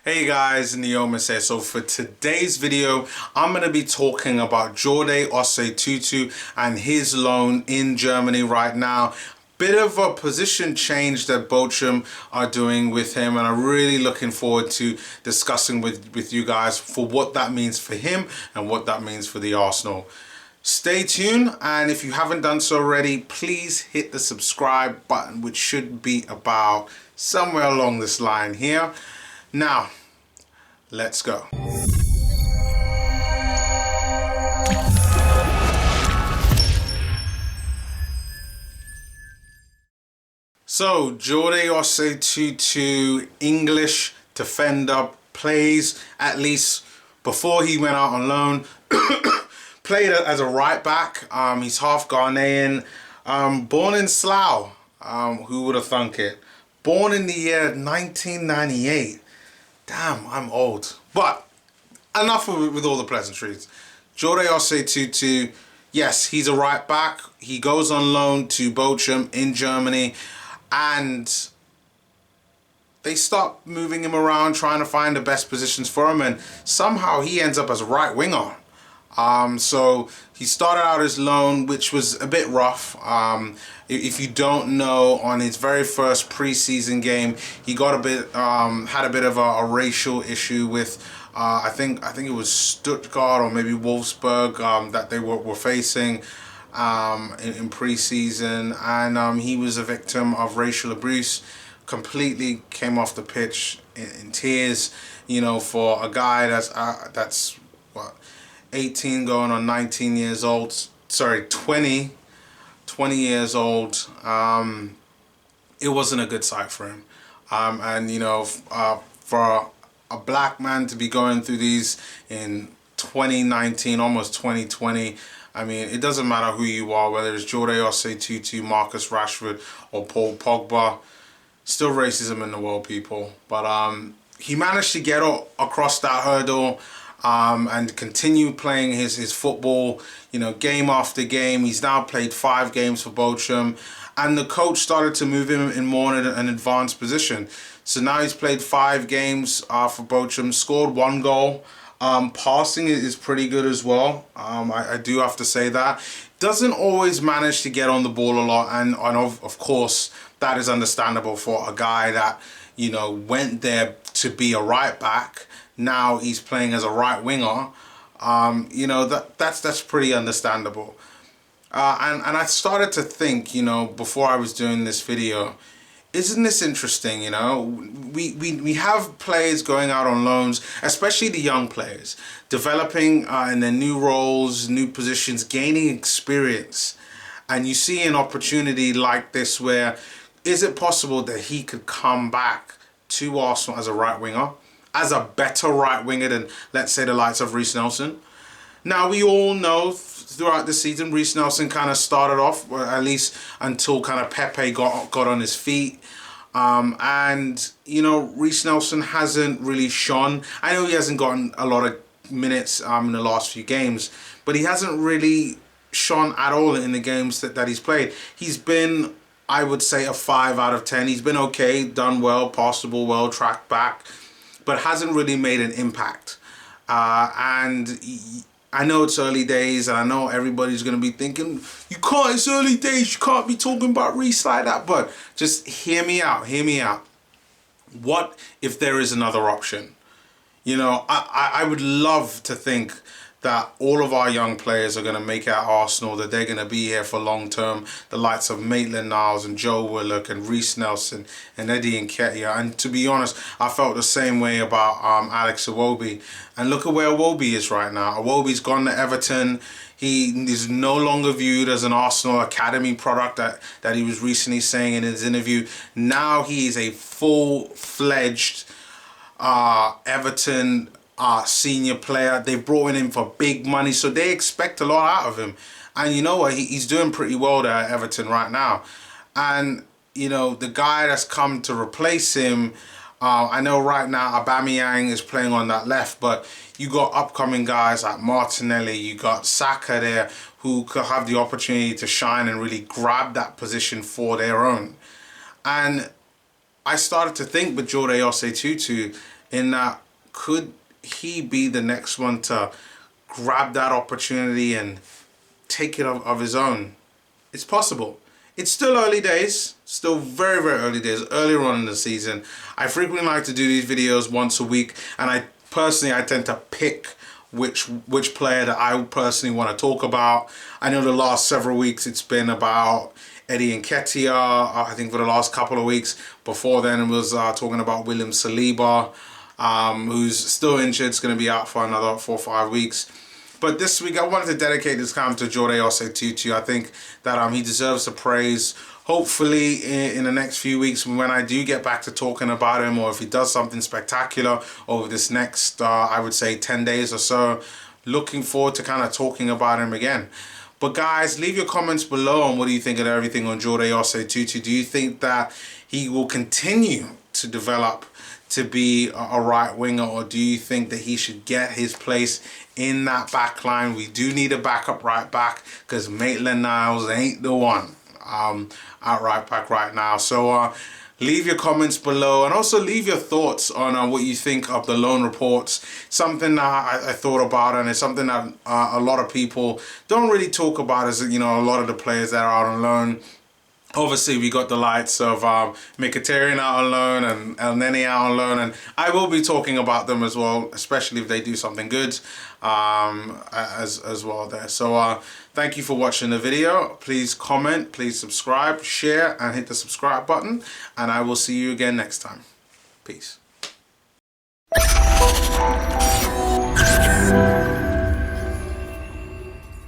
Hey guys, Neomis here. So for today's video, I'm going to be talking about Jordi Osei-Tutu and his loan in Germany right now. Bit of a position change that Bochum are doing with him, and I'm really looking forward to discussing with you guys for what that means for him and what that means for the Arsenal. Stay tuned, and if you haven't done so already, please hit the subscribe button, which should be about somewhere along this line here. Now, let's go. So, Jordi Osei-Tutu, English defender, plays at least before he went out on loan. Played as a right back. He's half Ghanaian. Born in Slough. Who would have thunk it? Born in the year 1998. Damn, I'm old. But enough with all the pleasantries. Jordi Osei-Tutu, yes, he's a right back. He goes on loan to Bochum in Germany, and they start moving him around, trying to find the best positions for him, and somehow he ends up as a right winger. So he started out his loan, which was a bit rough. If you don't know, on his very first preseason game, he got had a bit of a racial issue with, I think it was Stuttgart or maybe Wolfsburg that they were facing in preseason, and he was a victim of racial abuse. Completely came off the pitch in tears. You know, for a guy that's what, 18 going on 19 years old, sorry, 20 years old. It wasn't a good sight for him. And you know, for a black man to be going through these in 2019, almost 2020, I mean, it doesn't matter who you are, whether it's Jordi Osei-Tutu, Marcus Rashford, or Paul Pogba, still racism in the world, people. But he managed to get across that hurdle, and continue playing his football, you know, game after game. He's now played 5 games for Bochum, and the coach started to move him in more an advanced position. So now he's played 5 games for Bochum, scored 1 goal. Passing is pretty good as well. I do have to say that. Doesn't always manage to get on the ball a lot, and of course that is understandable for a guy that, you know, went there to be a right back. Now he's playing as a right winger. You know, that's pretty understandable. And I started to think, you know, before I was doing this video, isn't this interesting? You know, we have players going out on loans, especially the young players, developing in their new roles, new positions, gaining experience. And you see an opportunity like this where, is it possible that he could come back to Arsenal as a right winger, as a better right winger than, let's say, the likes of Reiss Nelson? Now, we all know throughout the season, Reiss Nelson kind of started off, or at least until kind of Pepe got on his feet. And, you know, Reiss Nelson hasn't really shone. I know he hasn't gotten a lot of minutes in the last few games, but he hasn't really shone at all in the games that he's played. He's been, I would say, a 5 out of 10. He's been okay, done well, passed the ball well, tracked back, but hasn't really made an impact. And I know it's early days, and I know everybody's going to be thinking, it's early days, you can't be talking about Reiss like that. But just hear me out. What if there is another option? You know, I would love to think that all of our young players are going to make it at Arsenal, that they're going to be here for long term. The likes of Maitland-Niles and Joe Willock and Reiss Nelson and Eddie Nketiah. And to be honest, I felt the same way about Alex Iwobi. And look at where Iwobi is right now. Iwobi's gone to Everton. He is no longer viewed as an Arsenal Academy product that he was recently saying in his interview. Now he is a full-fledged Everton senior player. They brought him in for big money, so they expect a lot out of him. And you know what? He's doing pretty well there at Everton right now. And, you know, the guy that's come to replace him, I know right now Aubameyang is playing on that left, but you got upcoming guys like Martinelli, you got Saka there, who could have the opportunity to shine and really grab that position for their own. And I started to think with Jordi Osei-Tutu, in that could he be the next one to grab that opportunity and take it of his own? It's possible. It's still early days, still very, very early days, earlier on in the season. I frequently like to do these videos once a week, and I tend to pick which player that I personally want to talk about. I know the last several weeks it's been about Eddie Nketiah. I think for the last couple of weeks. Before then it was talking about William Saliba, who's still injured. It's going to be out for another 4 or 5 weeks. But this week I wanted to dedicate this time to Jordi Osei-Tutu. I think that he deserves the praise. Hopefully in the next few weeks, when I do get back to talking about him, or if he does something spectacular over this next, I would say 10 days or so, looking forward to kind of talking about him again. But guys, leave your comments below on what do you think of everything on Jordi Osei-Tutu. Do you think that he will continue to develop to be a right winger, or do you think that he should get his place in that back line? We do need a backup right back, because Maitland-Niles ain't the one at right back right now. So leave your comments below, and also leave your thoughts on what you think of the loan reports. Something that I thought about, and it's something that a lot of people don't really talk about, is, you know, a lot of the players that are out on loan. Obviously, we got the likes of Mkhitaryan out on loan and El Neni out on loan, and I will be talking about them as well, especially if they do something good as well there. So thank you for watching the video. Please comment, please subscribe, share, and hit the subscribe button, and I will see you again next time. Peace.